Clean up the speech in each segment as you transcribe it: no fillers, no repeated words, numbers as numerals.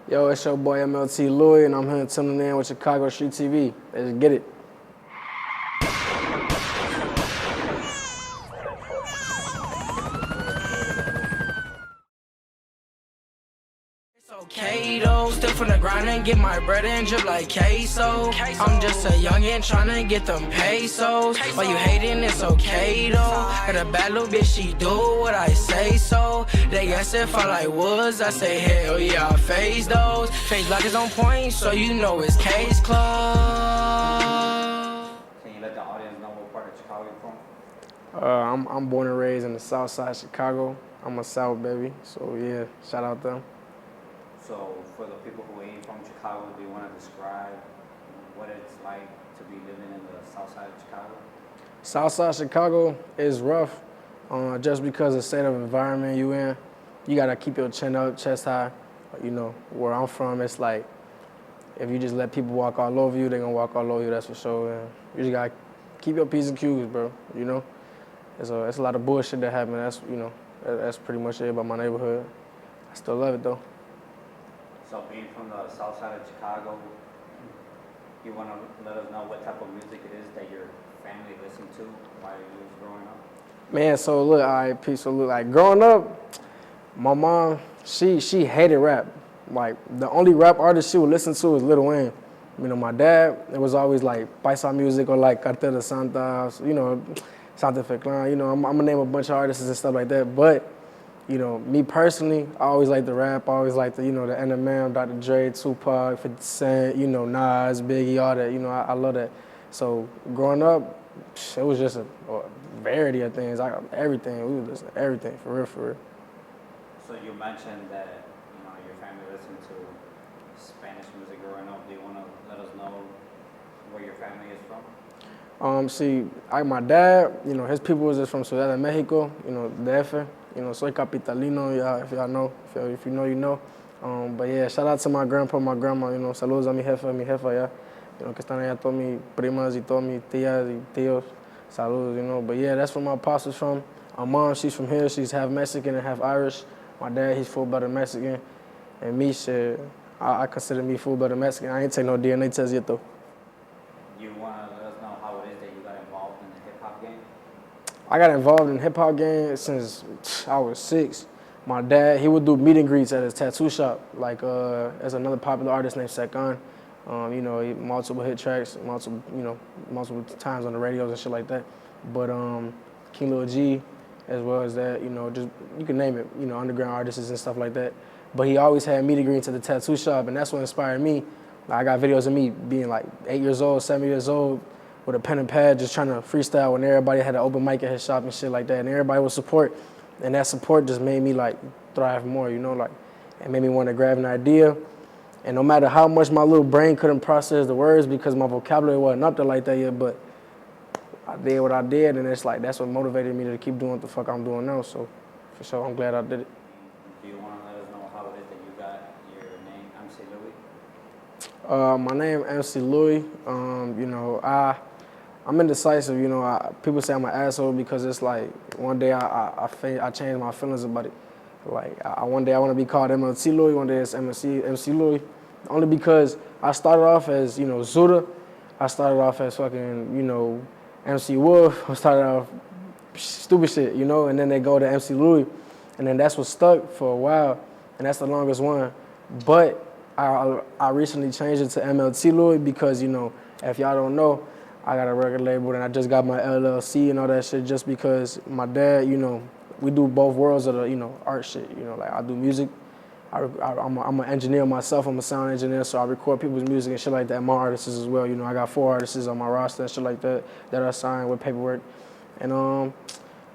Yo, it's your boy MLT Louie, and I'm here tuning in with Chicago Street TV. Let's get it. Okay though, still from the grind and get my bread and drip like queso. I'm just a youngin' tryna get them pesos. While you hating, it's okay though. Got a bad little bitch, she do what I say so. They ask if I like woods, I say hell yeah, I phase those. Face block is on point, so you know it's case closed. Can you let the audience know what part of Chicago you're from? I'm born and raised in the south side of Chicago. I'm a South baby, so yeah, shout out them. So for the people who ain't from Chicago, do you want to describe what it's like to be living in the south side of Chicago? South side of Chicago is rough, just because of the state of environment you in. You gotta keep your chin up, chest high. You know, where I'm from, it's like, if you just let people walk all over you, they're gonna walk all over you, that's for sure. And you just gotta keep your P's and Q's, bro, you know? It's a lot of bullshit that happen. That's pretty much it about my neighborhood. I still love it though. So being from the south side of Chicago, you want to let us know what type of music it is that your family listened to while you was growing up? Man, so look, all right, peace. So look, like growing up, my mom, she hated rap. Like the only rap artist she would listen to was Lil Wayne. You know, my dad, it was always like paisa music or like Cartel de Santa, you know, Santa Fe Clan. You know, I'm gonna name a bunch of artists and stuff like that. But you know, me personally, I always liked the rap. I always liked the, you know, the Eminem, Dr. Dre, Tupac, 50 Cent, you know, Nas, Biggie, all that. You know, I love that. So growing up, it was just a variety of things. Everything. We would listen to everything, for real, for real. So you mentioned that, you know, your family listened to Spanish music growing up. Do you want to let us know where your family is from? See, my dad, you know, his people was just from Ciudad de Mexico, you know, DF. You know, soy capitalino, if y'all know. If you know, you know. But yeah, shout out to my grandpa, my grandma, you know, saludos a mi jefa, yeah. You know, que están allá todas mis primas y todas mis tías y tíos. Saludos, you know. But yeah, that's where my pops is from. My mom, she's from here. She's half Mexican and half Irish. My dad, he's full-blooded Mexican. And me, shit, I consider me full-blooded Mexican. I ain't take no DNA test yet, though. You want to let us know how it is that you got involved in the hip-hop game? I got involved in hip-hop game since I was 6. My dad, he would do meet and greets at his tattoo shop. Like, there's another popular artist named Sekan. You know, multiple hit tracks, multiple times on the radios and shit like that. But King Lil G, as well as that, you know, just, you can name it, you know, underground artists and stuff like that. But he always had meet and greets at the tattoo shop, and that's what inspired me. Like, I got videos of me being like 8 years old, 7 years old, with a pen and pad, just trying to freestyle when everybody had an open mic at his shop and shit like that, and everybody would support, and that support just made me like thrive more, you know, like it made me want to grab an idea, and no matter how much my little brain couldn't process the words because my vocabulary wasn't up there like that yet, but I did what I did, and it's like that's what motivated me to keep doing what the fuck I'm doing now. So for sure, I'm glad I did it. Do you want to let us know how it is that you got your name, MC Louie? My name MC Louie. You know, I'm indecisive, you know. People say I'm an asshole because it's like one day I change my feelings about it. Like one day I want to be called MLT Louie, one day it's MC Louie. Only because I started off as, you know, Zuda. I started off as fucking, you know, MC Wolf. I started off stupid shit, you know, and then they go to MC Louie. And then that's what stuck for a while, and that's the longest one. But I recently changed it to MLT Louie because, you know, if y'all don't know, I got a record label and I just got my LLC and all that shit just because my dad, you know, we do both worlds of the, you know, art shit. You know, like I do music. I'm an engineer myself. I'm a sound engineer, so I record people's music and shit like that. My artists as well. You know, I got 4 artists on my roster and shit like that I signed with paperwork. And,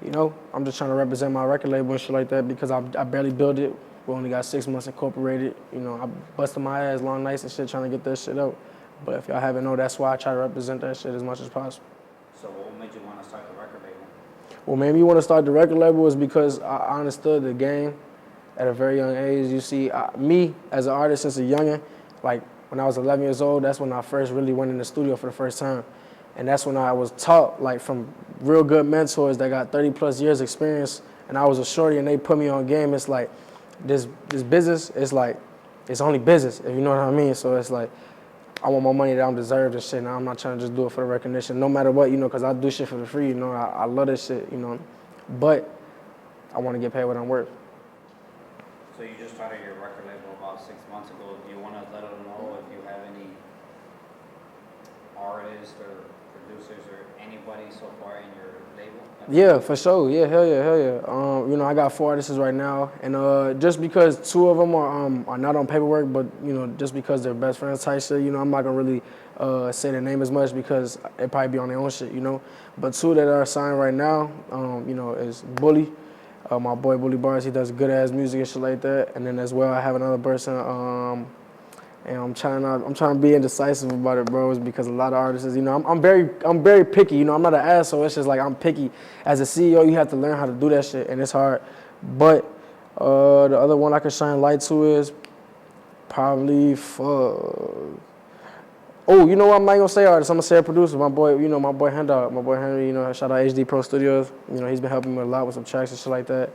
you know, I'm just trying to represent my record label and shit like that because I barely built it. We only got 6 months incorporated. You know, I busted my ass long nights and shit trying to get that shit out. But if y'all haven't know, that's why I try to represent that shit as much as possible. So what made you want to start the record label? What made me want to start the record label is because I understood the game at a very young age. You see, me as an artist since a youngin', like when I was 11 years old, that's when I first really went in the studio for the first time. And that's when I was taught, like, from real good mentors that got 30 plus years experience, and I was a shorty and they put me on game. It's like, this business is like, it's only business, if you know what I mean. So it's like, I want my money that I'm deserved and shit. Now I'm not trying to just do it for the recognition, no matter what, you know, because I do shit for the free, you know. I love this shit, you know. But I want to get paid what I'm worth. So you just started your record label about 6 months ago. Do you want to let them know if you have any artists or producers or anybody so far in your label? Yeah, for sure. Yeah, hell yeah, hell yeah. You know, I got 4 artists right now, and just because 2 of them are not on paperwork, but you know, just because they're best friends type shit, you know, I'm not gonna really say their name as much because it probably be on their own shit, you know. But 2 that are signed right now, you know, is Bully, my boy Bully Bars. He does good ass music and shit like that. And then as well, I have another person. And I'm trying to be indecisive about it, bro, is because a lot of artists, you know, I'm very picky, you know, I'm not an asshole, it's just like I'm picky. As a CEO, you have to learn how to do that shit, and it's hard. But the other one I could shine light to is probably, oh, you know what, I'm not gonna say artist, I'm gonna say a producer, my boy, you know, my boy Henry, you know, shout out HD Pro Studios, you know, he's been helping me a lot with some tracks and shit like that.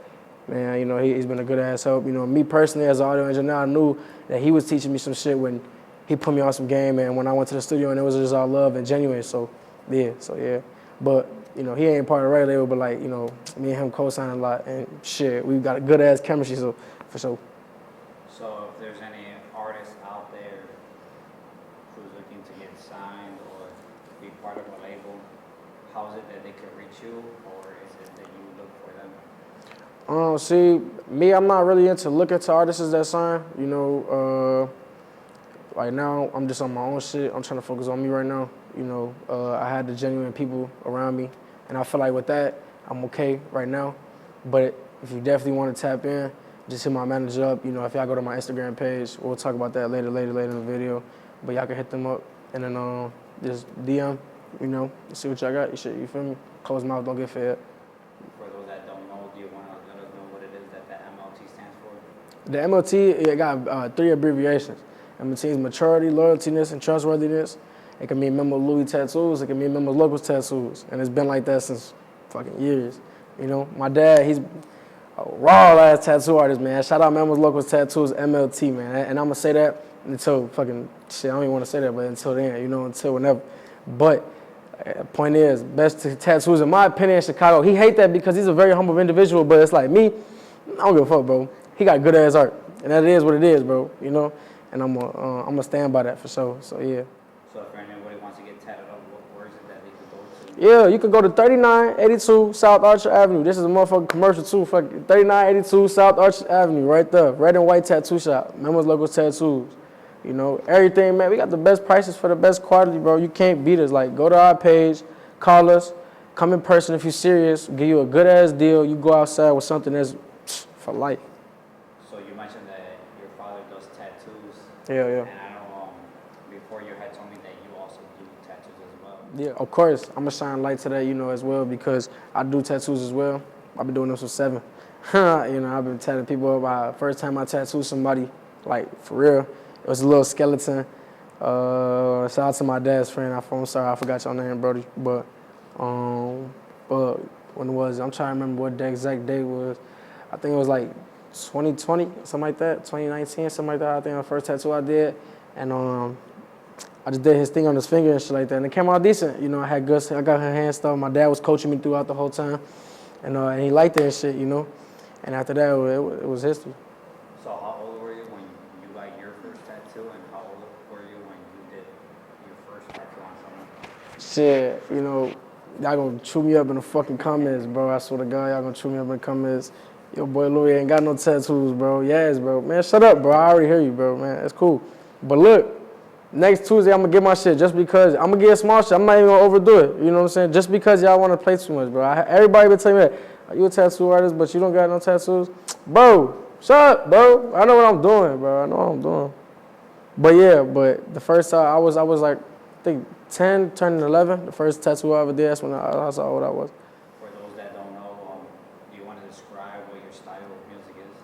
Man, you know, he's been a good ass help. You know, me personally as an audio engineer, I knew that he was teaching me some shit when he put me on some game and when I went to the studio and it was just all love and genuine. So yeah. But, you know, he ain't part of the radio label, but like, you know, me and him co-signing a lot and shit. We've got a good ass chemistry, so for sure. So if there's any artists out there who's looking to get signed or be part of a label, how is it that they could reach you, or is it that you look for them? See, me, I'm not really into looking to artists that sign. You know, right now, I'm just on my own shit. I'm trying to focus on me right now. You know, I had the genuine people around me, and I feel like with that, I'm okay right now. But if you definitely want to tap in, just hit my manager up. You know, if y'all go to my Instagram page, we'll talk about that later in the video. But y'all can hit them up, and then just DM, you know, see what y'all got. You feel me? Closed mouth, don't get fed. For those that don't know, do you want to let us know what it is that the MLT stands for? The MLT, it got 3 abbreviations. MLT is maturity, loyaltiness, and trustworthiness. It can mean MLT Louie tattoos. It can mean MLT Locals tattoos. And it's been like that since fucking years. You know, my dad, he's a raw-ass tattoo artist, man. Shout out MLT Locals Tattoos, MLT, man. And I'm going to say that until fucking, shit, I don't even want to say that, but until then, you know, until whenever. But point is, best tattoos, in my opinion, in Chicago. He hate that because he's a very humble individual, but it's like me, I don't give a fuck, bro. He got good ass art, and that is what it is, bro. You know, and I'm gonna stand by that for sure. So yeah. So if anybody wants to get tatted up, where is it that they could go to? Yeah, you can go to 3982 South Archer Avenue. This is a motherfucking commercial too. Fucking 3982 South Archer Avenue, right there. Red and white tattoo shop. Members Local Tattoos. You know, everything, man. We got the best prices for the best quality, bro. You can't beat us. Like, go to our page, call us, come in person if you're serious, give you a good ass deal. You go outside with something that's for life. So you mentioned that your father does tattoos. Yeah. And I know before you had told me that you also do tattoos as well. Yeah, of course. I'm going to shine light to that, you know, as well, because I do tattoos as well. I've been doing this for 7. You know, I've been tattooing people up. First time I tattooed somebody, like, for real, it was a little skeleton. Shout out to my dad's friend. I'm sorry, I forgot your name, Brody. But when it was, I'm trying to remember what the exact date was. I think it was like 2020, something like that, 2019, something like that. I think the first tattoo I did. And I just did his thing on his finger and shit like that. And it came out decent. You know, I got her hand stuff. My dad was coaching me throughout the whole time. And he liked it and shit, you know. And after that, it was history. So how old were you when you got your first tattoo, and how old were you when you did your first tattoo on someone? Shit, you know, y'all gonna chew me up in the fucking comments, bro. I swear to God, y'all gonna chew me up in the comments. Yo, boy Louie ain't got no tattoos, bro. Yes, bro. Man, shut up, bro. I already hear you, bro, man. It's cool. But look, next Tuesday, I'm gonna get my shit just because. I'm gonna get small shit. I'm not even gonna overdo it. You know what I'm saying? Just because y'all wanna play too much, bro. Everybody been telling me that. Are you a tattoo artist, but you don't got no tattoos? Bro, shut up, bro. I know what I'm doing, bro. I know what I'm doing. But yeah, but the first time I was like, I think 10, turning 11. The first tattoo I ever did, that's when I was how old I was. For those that don't know, do you want to describe what your style of music is?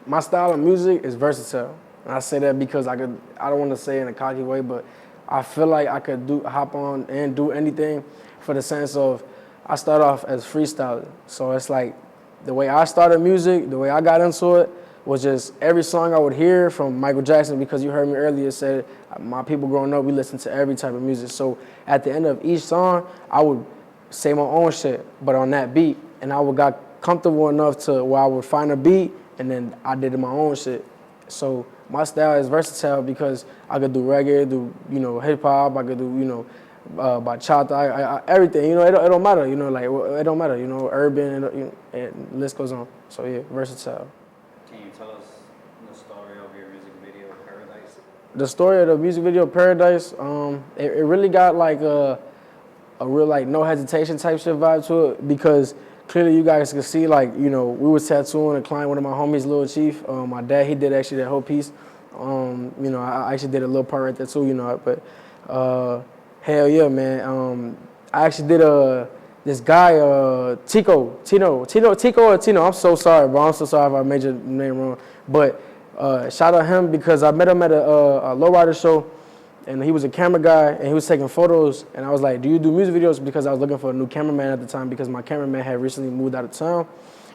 My style of music is versatile. And I say that because I don't want to say it in a cocky way, but I feel like I could hop on and do anything for the sense of I start off as freestyling. So it's like the way I started music, the way I got into it was just every song I would hear from Michael Jackson, because you heard me earlier said my people growing up, we listen to every type of music. So at the end of each song, I would say my own shit, but on that beat. And I would got comfortable enough to where I would find a beat and then I did my own shit. So my style is versatile because I could do reggae, do, you know, hip hop, I could do, you know, bachata, everything, you know, it don't matter, you know, like, it don't matter, you know, urban, and the list goes on. So yeah, versatile. Can you tell us the story of your music video, Paradise? The story of the music video, Paradise, it really got like a real like no hesitation type shit vibe to it, because clearly you guys can see, like, you know, we was tattooing a client, one of my homies, Lil Chief. My dad, he did actually that whole piece. You know, I actually did a little part right there too, you know, but hell yeah, man. I actually did this guy, Tico or Tino. I'm so sorry, bro. I'm so sorry if I made your name wrong. But shout out him, because I met him at a Lowrider show, and he was a camera guy, and he was taking photos, and I was like, do you do music videos? Because I was looking for a new cameraman at the time, because my cameraman had recently moved out of town.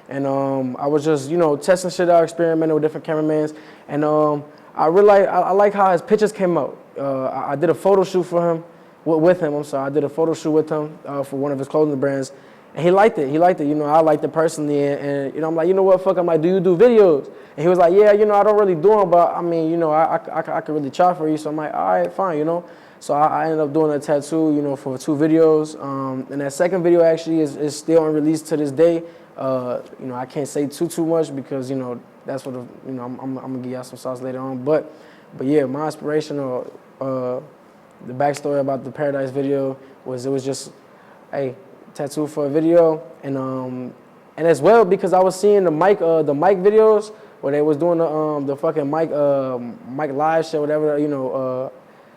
And I was just, you know, testing shit out, experimenting with different cameramans. And I realized I like how his pictures came out. I did a photo shoot for him, with him, I'm sorry. I did a photo shoot with him for one of his clothing brands. And he liked it. You know, I liked it personally. And you know, I'm like, you know what, fuck, I'm like, do you do videos? And he was like, yeah, you know, I don't really do them, but I mean, you know, I could really try for you. So I'm like, all right, fine, you know. So I ended up doing a tattoo, you know, for 2 videos. And that second video actually is still unreleased to this day. You know, I can't say too much, because, you know, that's what, you know, I'm gonna give y'all some sauce later on. But yeah, my inspiration, the backstory about the Paradise video was, it was just, hey, tattoo for a video, and as well because I was seeing the mic videos where they was doing the fucking mic live shit, whatever, you know.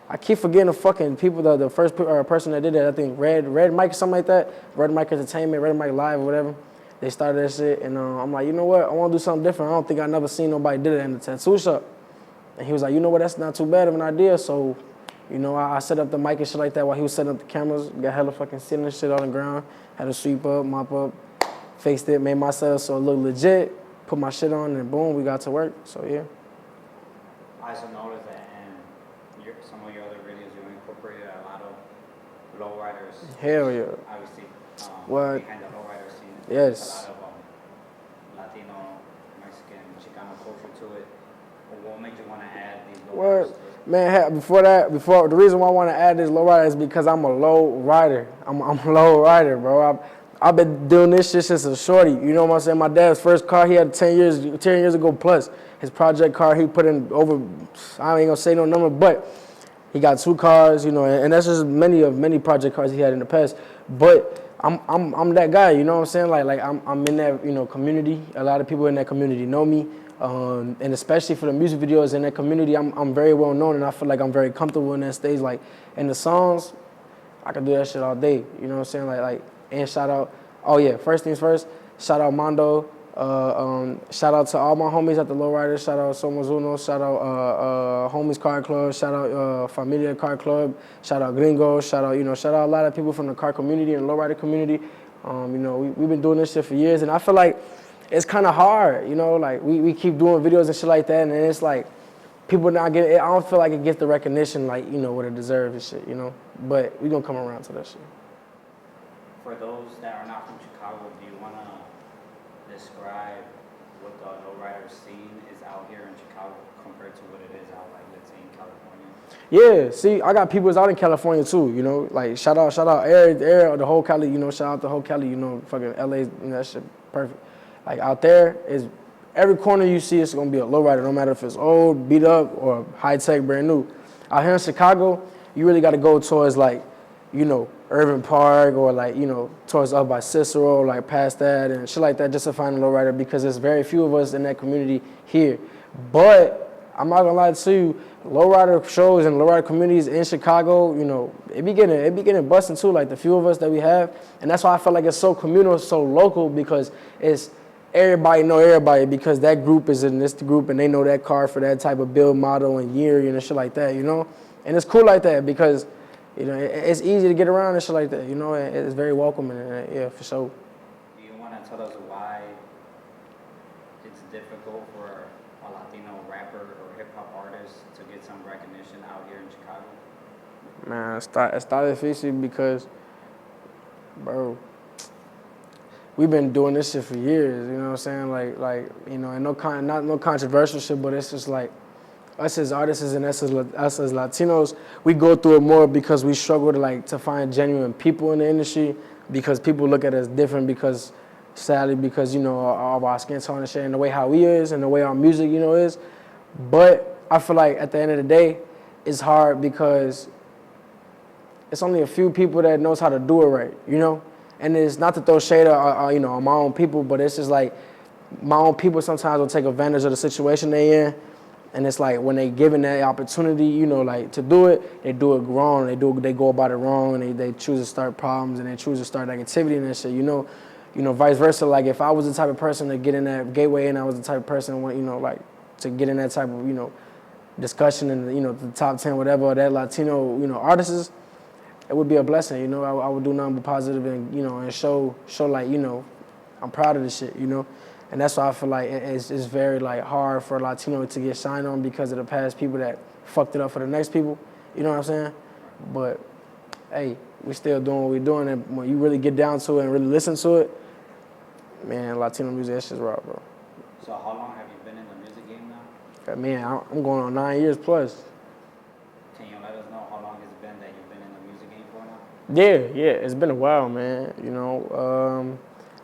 I keep forgetting the fucking people, the first person that did that. I think Red Mike or something like that. Red Mike Entertainment, Red Mike Live, or whatever. They started that shit, and I'm like, you know what? I want to do something different. I don't think I never seen nobody did it in the tattoo shop. And he was like, you know what? That's not too bad of an idea. So, you know, I set up the mic and shit like that while he was setting up the cameras. Got hella fucking sitting and shit on the ground. Had to sweep up, mop up, fixed it, made myself so it looked legit. Put my shit on, and boom, we got to work. So yeah. I also noticed that in some of your other videos, you incorporated a lot of lowriders. Hell yeah. Obviously, What? behind the lowrider scene, Yes. there's a lot of Latino, Mexican, Chicano culture to it. What made you want to add these lowriders? What? Man, before the reason why I want to add this low rider is because I'm a low rider. I'm a low rider, bro. I've been doing this shit since a shorty. You know what I'm saying? My dad's first car he had 10 years ago plus. His project car he put in over, I ain't gonna say no number, but he got 2 cars, you know, and that's just many project cars he had in the past. But I'm that guy, you know what I'm saying? Like I'm in that, you know, community. A lot of people in that community know me. And especially for the music videos in that community, I'm very well known, and I feel like I'm very comfortable in that stage. Like in the songs, I can do that shit all day. You know what I'm saying? Like and shout out. Oh yeah, first things first. Shout out Mondo. Shout out to all my homies at the Lowriders. Shout out Somos Uno. Shout out Homies Car Club. Shout out Familia Car Club. Shout out Gringo. Shout out a lot of people from the car community and Lowrider community. You know, we've been doing this shit for years, and I feel like it's kind of hard, you know, like we keep doing videos and shit like that, and it's like people not get it. I don't feel like it gets the recognition, like, you know, what it deserves and shit, you know. But we gonna come around to that shit. For those that are not from Chicago, do you want to describe what the lowrider scene is out here in Chicago compared to what it is out, like, let's say, in California? Yeah, see, I got people out in California too, you know, like shout out Air, the whole Cali, you know, shout out the whole Cali, you know, fucking LA, you know, that shit perfect. Like out there is every corner you see, it's gonna be a lowrider, no matter if it's old, beat up, or high tech, brand new. Out here in Chicago, you really got to go towards, like, you know, Irving Park, or like, you know, towards up by Cicero, like past that and shit like that, just to find a lowrider, because there's very few of us in that community here. But I'm not gonna lie to you, lowrider shows and lowrider communities in Chicago, you know, it be getting busting too, like the few of us that we have, and that's why I feel like it's so communal, so local, because it's everybody know everybody, because that group is in this group and they know that car for that type of build model and year, you know, shit like that, you know? And it's cool like that because, you know, it's easy to get around and shit like that, you know? It's very welcoming, and yeah, for sure. Do you want to tell us why it's difficult for get some recognition out here in Chicago? Man, está difícil because, bro, we've been doing this shit for years, you know what I'm saying? Like you know, and not no controversial shit, but it's just like us as artists and us as Latinos, we go through it more because we struggle to find genuine people in the industry because people look at us different because, sadly, because, you know, of our skin tone and shit and the way how we is and the way our music, you know, is. But I feel like at the end of the day, it's hard because it's only a few people that knows how to do it right, you know? And it's not to throw shade you know, on my own people, but it's just like my own people sometimes will take advantage of the situation they in. And it's like when they given that opportunity, you know, like to do it, they do it wrong. They go about it wrong, and they choose to start problems, and they choose to start negativity and that shit. You know, vice versa. Like if I was the type of person to get in that gateway, and I was the type of person, you know, like to get in that type of, you know, discussion and, you know, the top 10 whatever that Latino, you know, artists, it would be a blessing. You know, I would do nothing but positive and, you know, and show like, you know, I'm proud of this shit. You know. And that's why I feel like it's very like hard for a Latino to get signed on because of the past people that fucked it up for the next people. You know what I'm saying? But hey, we still doing what we're doing, and when you really get down to it and really listen to it, man, Latino music, that shit's raw, bro. So how long have you been in the music game now? Man, I'm going on 9 years plus. Can you let us know how long it's been that you've been in the music game for now? Yeah, it's been a while, man. You know,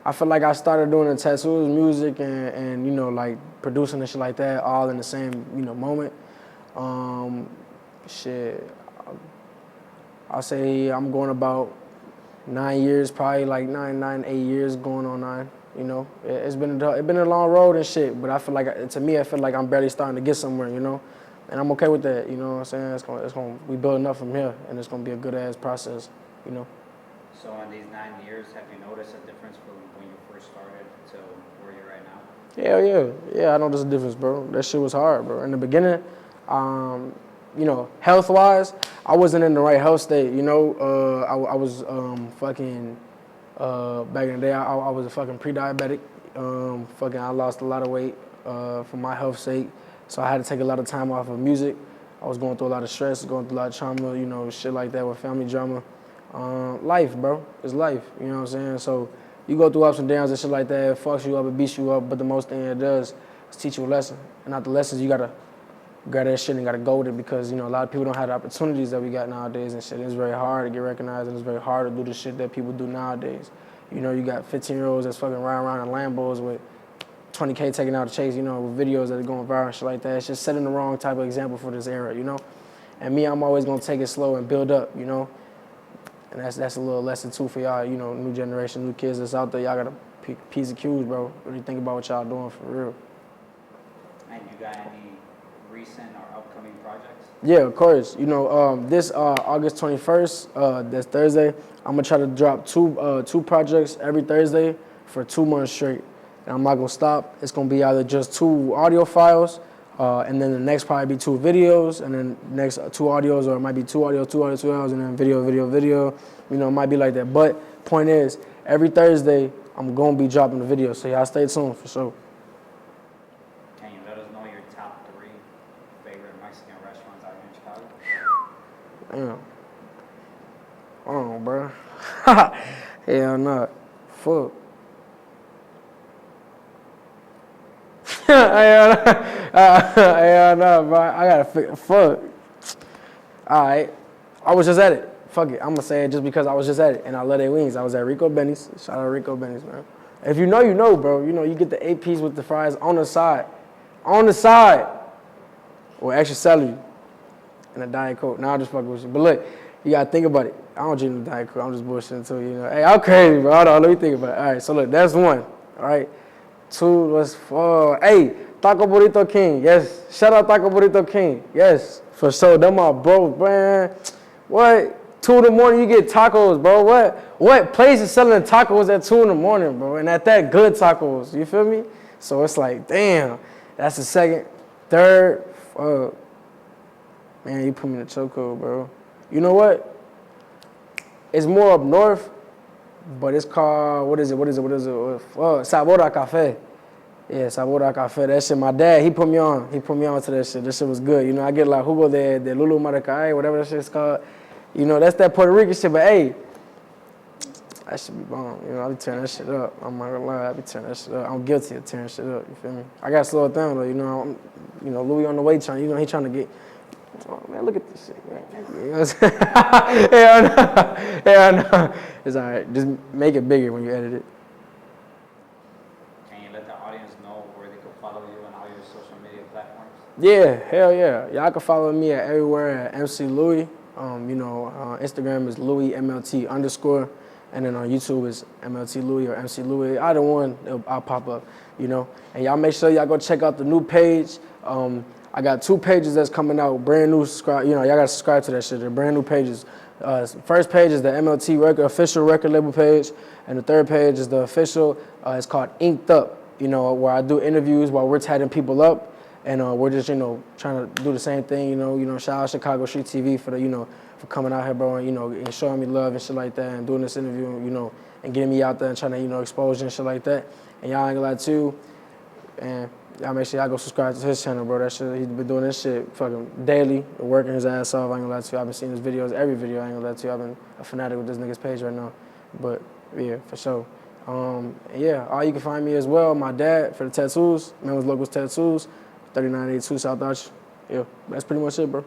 I feel like I started doing the tattoos, music, and you know, like producing and shit like that, all in the same, you know, moment. Shit, I'll say I'm going about 9 years, probably like 8 years, going on 9. You know, it's been a long road and shit, but I feel like, to me, I feel like I'm barely starting to get somewhere, you know, and I'm okay with that. You know what I'm saying? We building up from here, and it's gonna be a good ass process, you know. So in these 9 years, have you noticed a difference from when you first started to where you're at now? Hell yeah, I know there's a difference, bro. That shit was hard, bro. In the beginning, you know, health-wise, I wasn't in the right health state, you know. I was fucking, back in the day, I was a fucking pre-diabetic. I lost a lot of weight for my health sake, so I had to take a lot of time off of music. I was going through a lot of stress, going through a lot of trauma, you know, shit like that with family drama. Life, bro. It's life, you know what I'm saying? So you go through ups and downs and shit like that. It fucks you up, it beats you up, but the most thing it does is teach you a lesson. And not the lessons, you gotta grab that shit and gotta go with it because, you know, a lot of people don't have the opportunities that we got nowadays and shit. It's very hard to get recognized, and it's very hard to do the shit that people do nowadays. You know, you got 15-year-olds that's fucking riding around in Lambos with 20K taking out the chase, you know, with videos that are going viral and shit like that. It's just setting the wrong type of example for this era, you know? And me, I'm always gonna take it slow and build up, you know? And that's a little lesson too for y'all, you know, new generation, new kids that's out there. Y'all gotta piece of cues, bro. Really think about what y'all doing for real. And you got any recent or upcoming projects? Yeah, of course. You know, this August 21st, that's Thursday, I'm gonna try to drop two projects every Thursday for 2 months straight. And I'm not gonna stop. It's gonna be either just 2 audio files, and then the next probably be 2 videos, and then next 2 audios, or it might be 2 audio, 2 audio, 2 hours, and then video. You know, it might be like that. But point is, every Thursday, I'm gonna be dropping the video, so y'all stay tuned for sure. Can you let us know your top 3 favorite Mexican restaurants out here in Chicago? Damn. Oh, bro. Hell no. Fuck. Hell no, bro. I gotta fuck. All right. I was just at it. Fuck it. I'm gonna say it just because I was just at it, and I love their wings. I was at Rico Benny's. Shout out Rico Benny's, man. If you know, you know, bro. You know, you get the 8-piece with the fries on the side. On the side. Or extra celery. And a Diet Coke. Nah, I'm just fucking with you. But look, you gotta think about it. I don't drink the Diet Coke. I'm just bullshitting too, you know. Hey, I'm crazy, bro. Hold on, let me think about it. All right, so look, that's 1. All right. 2 was 4. Hey, Taco Burrito King. Yes. Shout out Taco Burrito King. Yes. For sure. Them my bro, man. What? 2 in the morning, you get tacos, bro. What place is selling tacos at 2 in the morning, bro? And at that, good tacos. You feel me? So it's like, damn. That's the 2nd. 3rd, fuck. Man, you put me in the chokehold, bro. You know what? It's more up north, but it's called, what is it? Sabor a Café. Yeah, Sabora Cafe, that shit, my dad, he put me on to that shit. That shit was good. You know, I get like Hugo de Lulu Maracay, whatever that shit's called. You know, that's that Puerto Rican shit, but hey, that should be bomb. You know, I be tearing that shit up. I'm not gonna lie, I be tearing that shit up. I'm guilty of tearing shit up, you feel me? I gotta slow it down though, you know, Louis on the way trying, he trying to get, oh man, look at this shit, man. You know what I'm saying? Hell no. It's all right, just make it bigger when you edit it. Can you let the audience know where they can follow you on all your social media platforms? Yeah, hell yeah. Y'all can follow me at everywhere at MC Louie. Instagram is Louie MLT _, and then on YouTube is MLT Louie or MC Louie. Either one, I'll pop up, you know. And y'all make sure y'all go check out the new page. I got 2 pages that's coming out, brand new. Subscribe, you know, y'all gotta subscribe to that shit. They're brand new pages. First page is the MLT official record label page, and the third page is the official. It's called Inked Up. You know, where I do interviews while we're tatting people up. And we're just, you know, trying to do the same thing, you know, shout out Chicago Street TV for the, you know, for coming out here, bro, and, you know, and showing me love and shit like that, and doing this interview, you know, and getting me out there and trying to, you know, expose you and shit like that. And y'all ain't gonna lie too, and y'all make sure y'all go subscribe to his channel, bro. That shit, he's been doing this shit fucking daily, working his ass off. I ain't gonna lie to you. I've been seeing his videos, every video. I ain't gonna lie to you. I've been a fanatic with this nigga's page right now, but yeah, for sure. Yeah, all you can find me as well. My dad for the tattoos, Memphis Locals Tattoos. 3982 South Arch. Yeah, that's pretty much it, bro.